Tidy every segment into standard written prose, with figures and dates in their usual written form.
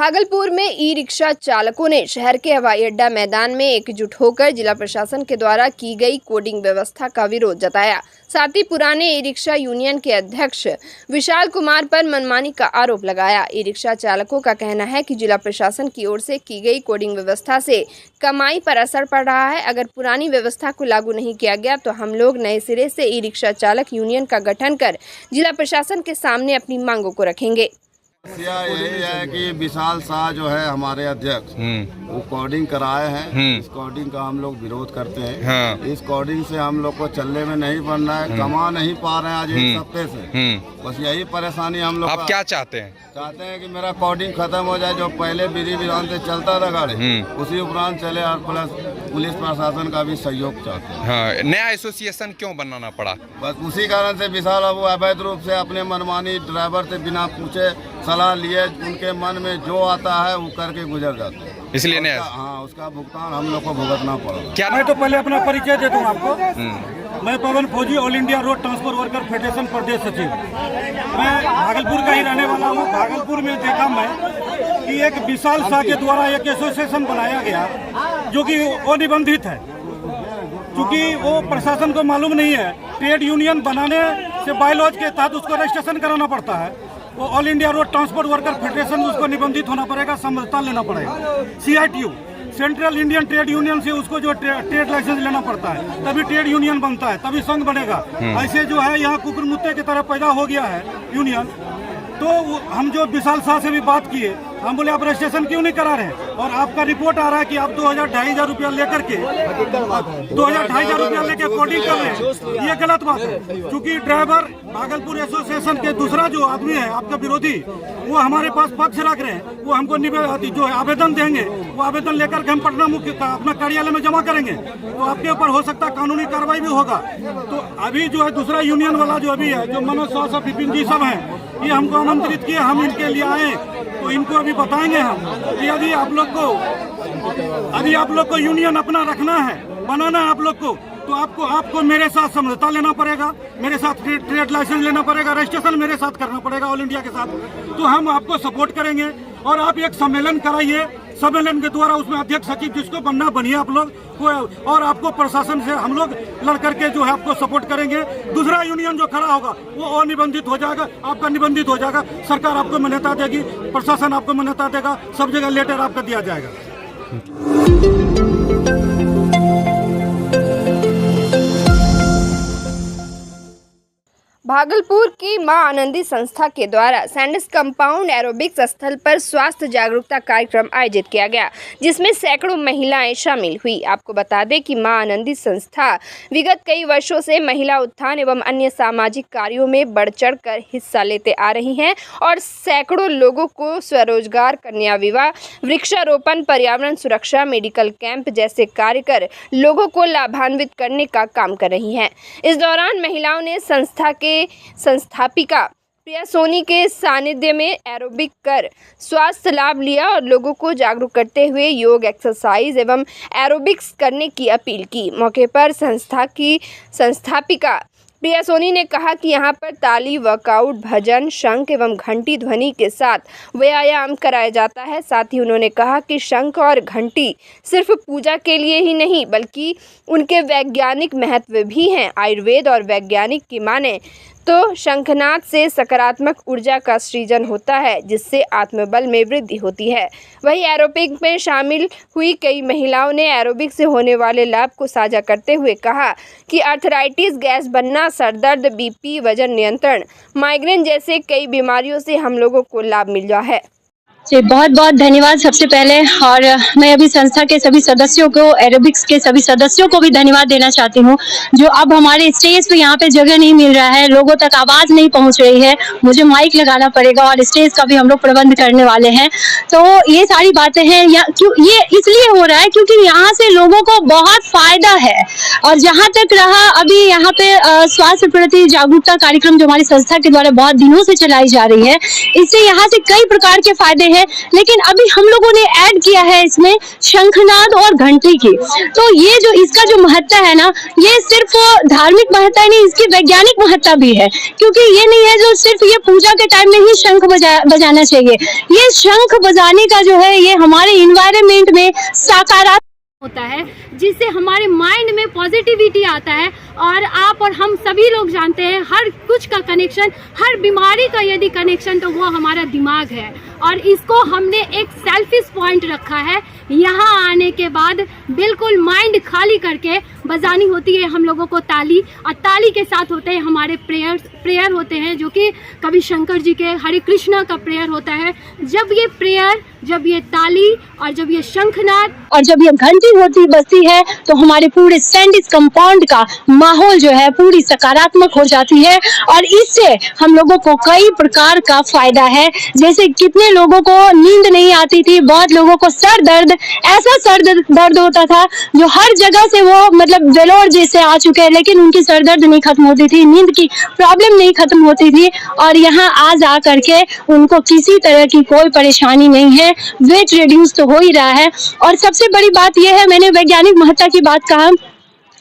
भागलपुर में e rickshaw चालकों ने शहर के हवाई अड्डा मैदान में एकजुट होकर जिला प्रशासन के द्वारा की गई कोडिंग व्यवस्था का विरोध जताया। साथ ही पुराने ई रिक्शा यूनियन के अध्यक्ष विशाल कुमार पर मनमानी का आरोप लगाया। ई रिक्शा चालकों का कहना है कि जिला प्रशासन की ओर से की गई कोडिंग व्यवस्था से कमाई पर असर पड़ रहा है। अगर पुरानी व्यवस्था को लागू नहीं किया गया तो हम लोग नए सिरे से ई रिक्शा चालक यूनियन का गठन कर जिला प्रशासन के सामने अपनी मांगों को रखेंगे। यही है कि विशाल शाह जो है हमारे अध्यक्ष वो कोडिंग कराए हैं। इस कोडिंग का हम लोग विरोध करते हैं। हाँ। इस कोडिंग से हम लोग को चलने में नहीं बन रहा है, कमा नहीं पा रहे हैं आज एक हफ्ते से। बस यही परेशानी हम लोग। आप क्या चाहते हैं? चाहते हैं कि मेरा कोडिंग खत्म हो जाए। जो पहले विधि विधान से चलता था गाड़ी उसी उपरांत चले, और प्लस पुलिस प्रशासन का भी सहयोग चाहते हैं। हाँ। नया एसोसिएशन क्यों बनाना पड़ा? बस उसी कारण से विशाल अब अवैध रूप से अपने मनमानी ड्राइवर से बिना पूछे सलाह लिए उनके मन में जो आता है वो करके गुजर जाते हैं, इसलिए नया। हाँ, उसका भुगतान हम लोग को भुगतना पड़ा। क्या? मैं तो पहले अपना परिचय देता हूँ आपको। मैं Pawan Fauji, all India road transport worker federation प्रदेश सचिव। मैं भागलपुर का ही रहने वाला हूँ। भागलपुर में देखा मैं कि एक विशाल शाह के द्वारा एक एसोसिएशन बनाया गया जो कि अनिबंधित है, क्योंकि वो प्रशासन को मालूम नहीं है। ट्रेड यूनियन बनाने से बायलॉज के तहत उसको रजिस्ट्रेशन कराना पड़ता है। वो all India road transport worker federation उसको निबंधित होना पड़ेगा, समझौता लेना पड़ेगा। CITU central Indian trade union से उसको जो ट्रेड लाइसेंस लेना पड़ता है, तभी ट्रेड यूनियन बनता है, तभी संघ बनेगा। ऐसे जो है यहाँ कुकुर मुत्ते की तरह पैदा हो गया है यूनियन। तो हम जो विशाल शाह से भी बात किए, हम बोले आप रजिस्ट्रेशन क्यों नहीं करा रहे हैं? और आपका रिपोर्ट आ रहा है कि आप 2,000-2,500 रुपया लेकर के 2,000-2,500 रुपया लेकर कोडिंग कर रहे हैं। ये गलत बात है, क्योंकि ड्राइवर भागलपुर एसोसिएशन के दूसरा जो आदमी है आपका विरोधी, वो हमारे पास पक्ष रख रहे हैं। वो हमको जो आवेदन देंगे वो आवेदन लेकर के हम पटना मुख्य अपना कार्यालय में जमा करेंगे, तो आपके ऊपर हो सकता है कानूनी कार्रवाई भी होगा। तो अभी जो है दूसरा यूनियन वाला जो अभी है, जो मनोज शाह विपिन जी सब हैं, ये हमको आमंत्रित किए, हम इनके लिए आए। तो इनको अभी बताएंगे हम कि यदि आप लोग को यूनियन अपना रखना है, बनाना है आप लोग को, तो आपको मेरे साथ समझौता लेना पड़ेगा, मेरे साथ ट्रेड लाइसेंस लेना पड़ेगा, रजिस्ट्रेशन मेरे साथ करना पड़ेगा ऑल इंडिया के साथ। तो हम आपको सपोर्ट करेंगे और आप एक सम्मेलन कराइए। सम्मेलन के द्वारा उसमें अध्यक्ष सचिव जिसको बनना बनिए आप लोग, और आपको प्रशासन से हम लोग लड़ करके जो है आपको सपोर्ट करेंगे। दूसरा यूनियन जो खड़ा होगा वो अनिबंधित हो जाएगा, आपका निबंधित हो जाएगा। सरकार आपको मान्यता देगी, प्रशासन आपको मान्यता देगा, सब जगह लेटर आपका दिया जाएगा। भागलपुर की मां आनंदी संस्था के द्वारा सैंडिस कंपाउंड एरोबिक्स स्थल पर स्वास्थ्य जागरूकता कार्यक्रम आयोजित किया गया, जिसमें सैकड़ों महिलाएं शामिल हुई। आपको बता दें कि मां आनंदी संस्था विगत कई वर्षों से महिला उत्थान एवं अन्य सामाजिक कार्यों में बढ़ चढ़ कर हिस्सा लेते आ रही हैं और सैकड़ों लोगों को स्वरोजगार, कन्या विवाह, वृक्षारोपण, पर्यावरण सुरक्षा, मेडिकल कैंप जैसे कार्य कर लोगों को लाभान्वित करने का काम कर रही हैं। इस दौरान महिलाओं ने संस्था के संस्थापिका प्रिया सोनी के सानिध्य में एरोबिक कर स्वास्थ्य लाभ लिया और लोगों को जागरूक करते हुए योग, एक्सरसाइज एवं एरोबिक्स करने की अपील की। मौके पर संस्था की संस्थापिका प्रिया सोनी ने कहा कि यहाँ पर ताली, वर्कआउट, भजन, शंख एवं घंटी ध्वनि के साथ व्यायाम कराया जाता है। साथ ही उन्होंने कहा कि शंख और घंटी सिर्फ पूजा के लिए ही नहीं बल्कि उनके वैज्ञानिक महत्व भी हैं। आयुर्वेद और वैज्ञानिक की माने तो शंखनाद से सकारात्मक ऊर्जा का सृजन होता है, जिससे आत्मबल में वृद्धि होती है। वहीं एरोबिक में शामिल हुई कई महिलाओं ने एरोबिक से होने वाले लाभ को साझा करते हुए कहा कि आर्थराइटिस, गैस बनना, सरदर्द, BP, वजन नियंत्रण, माइग्रेन जैसे कई बीमारियों से हम लोगों को लाभ मिल रहा है। जी बहुत बहुत धन्यवाद सबसे पहले। और मैं अभी संस्था के सभी सदस्यों को, एरोबिक्स के सभी सदस्यों को भी धन्यवाद देना चाहती हूँ, जो अब हमारे स्टेज पे यहाँ पे जगह नहीं मिल रहा है, लोगों तक आवाज नहीं पहुँच रही है, मुझे माइक लगाना पड़ेगा और स्टेज का भी हम लोग प्रबंध करने वाले हैं। तो ये सारी बातें हैं ये इसलिए हो रहा है क्योंकि यहाँ से लोगों को बहुत फायदा है। और जहाँ तक रहा अभी यहाँ पे स्वास्थ्य प्रति जागरूकता कार्यक्रम जो हमारी संस्था के द्वारा बहुत दिनों से चलाई जा रही है, इससे यहाँ से कई प्रकार के फायदे हैं, लेकिन अभी हम लोगों ने ऐड किया है इसमें शंखनाद और घंटी की। तो ये जो इसका जो महत्ता है ना, ये सिर्फ धार्मिक महत्ता नहीं, इसकी वैज्ञानिक महत्ता भी है, क्योंकि ये नहीं है जो सिर्फ ये पूजा के टाइम में ही शंख बजाना चाहिए। ये शंख बजाने का जो है, ये हमारे इन्वायरमेंट में सकारात्मक होता है, जिससे हमारे माइंड में पॉजिटिविटी आता है। और आप और हम सभी लोग जानते हैं, हर कुछ का कनेक्शन, हर बीमारी का यदि कनेक्शन, तो वो हमारा दिमाग है। और इसको हमने एक सेल्फिश पॉइंट रखा है। यहाँ आने के बाद बिल्कुल माइंड खाली करके बजानी होती है हम लोगों को ताली, और ताली के साथ होते हैं हमारे प्रेयर होते हैं, जो कि कभी शंकर जी के हरे कृष्णा का प्रेयर होता है। जब ये प्रेयर, जब ये ताली और जब ये शंखनाद और जब ये घंटी होती बजती है, तो हमारे पूरे सैंडिस कंपाउंड का माहौल जो है पूरी सकारात्मक हो जाती है। और इससे हम लोगों को कई प्रकार का फायदा है। जैसे कितने लोगों को नींद नहीं आती थी, बहुत लोगों को सर दर्द, ऐसा सर दर्द होता था जो हर जगह से वो मतलब वेलोर जैसे आ चुके हैं, लेकिन उनकी सर दर्द नहीं खत्म होती थी, नींद की प्रॉब्लम नहीं खत्म होती थी। और यहाँ आज आ करके उनको किसी तरह की कोई परेशानी नहीं है, वेट रिड्यूस तो हो ही रहा है। और सबसे बड़ी बात यह है, मैंने वैज्ञानिक महत्ता की बात कहा,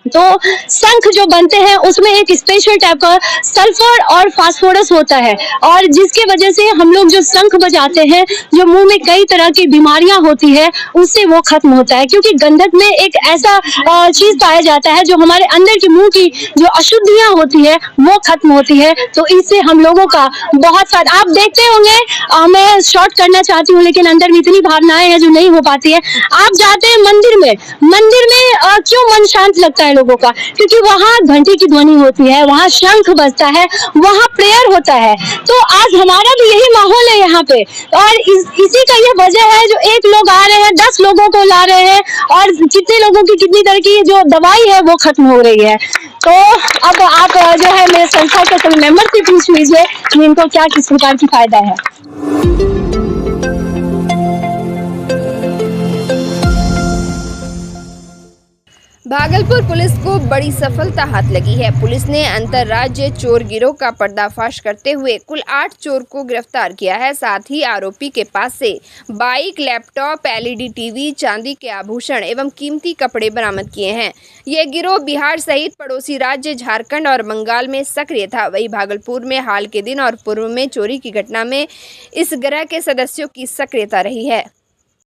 तो शंख जो बनते हैं उसमें एक स्पेशल टाइप का सल्फर और फास्फोरस होता है, और जिसके वजह से हम लोग जो शंख बजाते हैं, जो मुंह में कई तरह की बीमारियां होती है, उससे वो खत्म होता है। क्योंकि गंधक में एक ऐसा चीज पाया जाता है जो हमारे अंदर की मुंह की जो अशुद्धियां होती है वो खत्म होती है। तो इससे हम लोगों का बहुत फायदा, आप देखते होंगे, मैं शॉर्ट करना चाहती हूँ लेकिन अंदर में इतनी भावनाएं हैं जो नहीं हो पाती है। आप जाते हैं मंदिर में क्यों मन शांत लगता है लोगों का? क्योंकि वहाँ घंटी की ध्वनि होती है, वहाँ शंख बजता है, वहाँ प्रेयर होता है। तो आज हमारा भी यही माहौल है यहाँ पे, और इसी का ये वजह है जो एक लोग आ रहे हैं 10 लोगों को ला रहे हैं, और कितने लोगों की कितनी तरह की जो दवाई है वो खत्म हो रही है। तो अब आप जो है मेरे संस्था के सभी मेंबर से पूछ लीजिए कि इनको क्या किस प्रकार की फायदा है। भागलपुर पुलिस को बड़ी सफलता हाथ लगी है। पुलिस ने अंतर्राज्य चोर गिरोह का पर्दाफाश करते हुए कुल 8 चोर को गिरफ्तार किया है। साथ ही आरोपी के पास से बाइक, लैपटॉप, एलईडी टीवी, चांदी के आभूषण एवं कीमती कपड़े बरामद किए हैं। यह गिरोह बिहार सहित पड़ोसी राज्य झारखंड और बंगाल में सक्रिय था। वहीं भागलपुर में हाल के दिन और पूर्व में चोरी की घटना में इस गिरोह के सदस्यों की सक्रियता रही है।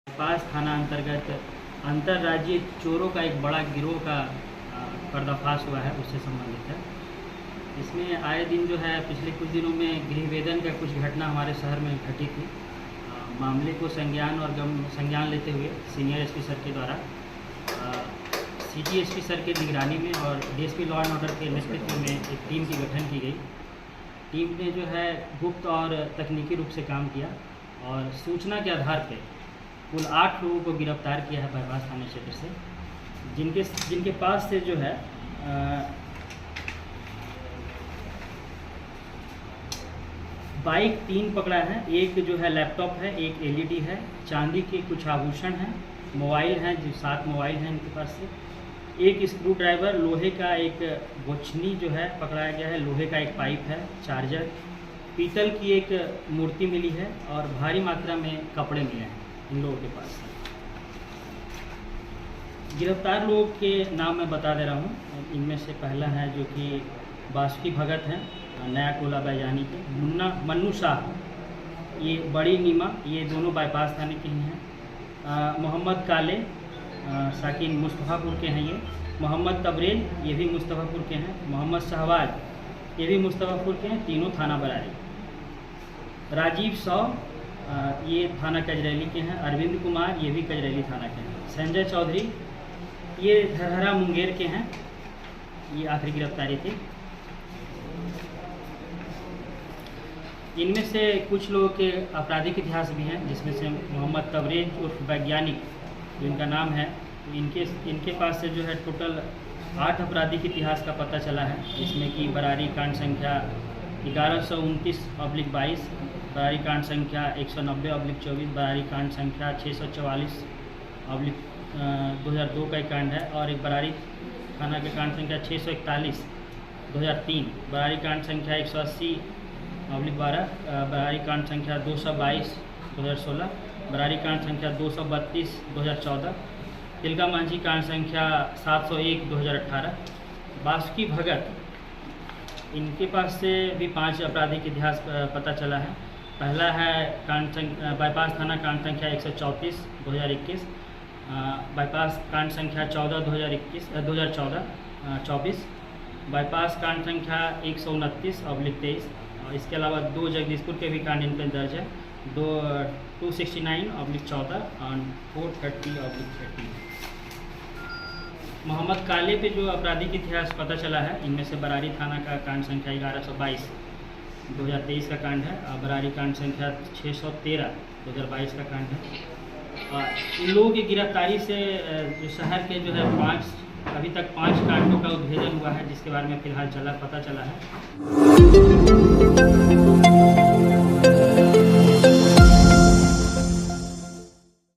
थाना अंतर्गत अंतर्राज्यीय चोरों का एक बड़ा गिरोह का पर्दाफाश हुआ है, उससे संबंधित है। इसमें आए दिन जो है पिछले कुछ दिनों में गृहवेदन का कुछ घटना हमारे शहर में घटी थी। मामले को संज्ञान लेते हुए सीनियर एसपी सर के द्वारा सिटी एसपी सर के निगरानी में और डीएसपी लॉ एंड ऑर्डर के नेतृत्व में एक टीम की गठन की गई। टीम ने जो है गुप्त और तकनीकी रूप से काम किया और सूचना के आधार पर कुल 8 लोगों को गिरफ्तार किया है बाईपास थाना क्षेत्र से, जिनके पास से जो है बाइक 3 पकड़ा है, एक जो है लैपटॉप है, एक एलईडी है, चांदी के कुछ आभूषण हैं, मोबाइल हैं, जो 7 मोबाइल हैं इनके पास से, एक स्क्रू ड्राइवर, लोहे का एक बोछनी जो है पकड़ाया गया है, लोहे का एक पाइप है, चार्जर, पीतल की एक मूर्ति मिली है और भारी मात्रा में कपड़े मिले हैं इन लोगों के पास। गिरफ्तार लोगों के नाम मैं बता दे रहा हूँ। इनमें से पहला है जो कि बासुकी भगत हैं, नया टोला बैजानी के, मन्नू शाह, ये बड़ी नीमा, ये दोनों बाईपास थाने के ही हैं। मोहम्मद काले साकिन मुस्तफ़ापुर के हैं, ये मोहम्मद तबरेज, ये भी मुस्तफ़ापुर के हैं, मोहम्मद शहबाज, ये भी मुस्तफ़ापुर के हैं, तीनों थाना बरारी। राजीव सौ, ये थाना कजरैली के हैं। अरविंद कुमार, ये भी कजरैली थाना के हैं। संजय चौधरी, ये धरहरा मुंगेर के हैं। ये आखिरी गिरफ्तारी थी। इनमें से कुछ लोगों के आपराधिक इतिहास भी हैं, जिसमें से मोहम्मद तबरेज उर्फ वैज्ञानिक, जो इनका नाम है, इनके पास से जो है टोटल 8 आपराधिक इतिहास का पता चला है, जिसमें कि बरारी कांड संख्या 1129/22, बरारी कांड संख्या 190/24, बरारी कांड संख्या 644/2002 का एक कांड है, और एक बरारी थाना के कांड संख्या 641/2003, बरारी कांड संख्या 180/12, बरारी कांड संख्या 222 2016, बरारी कांड संख्या 232 2014, तिलका मांझी कांड संख्या 701 2018, बासुकी भगत, इनके पास से भी 5 आपराधिक इतिहास पता चला है। पहला है बाईपास थाना कांड संख्या 134 2021, बाईपास कांड संख्या 24, बाईपास कांड संख्या 129/23, और इसके अलावा 2 जगदीशपुर के भी कांड इन पर दर्ज है, 269/14 और 430/30। मोहम्मद काले पे जो आपराधिक इतिहास पता चला है, इनमें से बरारी थाना का कांड संख्या 1122 2023 का कांड है, और बरारी कांड संख्या 613 2022 का कांड है। और इन लोगों की गिरफ्तारी से जो शहर के जो है अभी तक 5 कांडों का उद्भेदन हुआ है, जिसके बारे में फिलहाल पता चला है।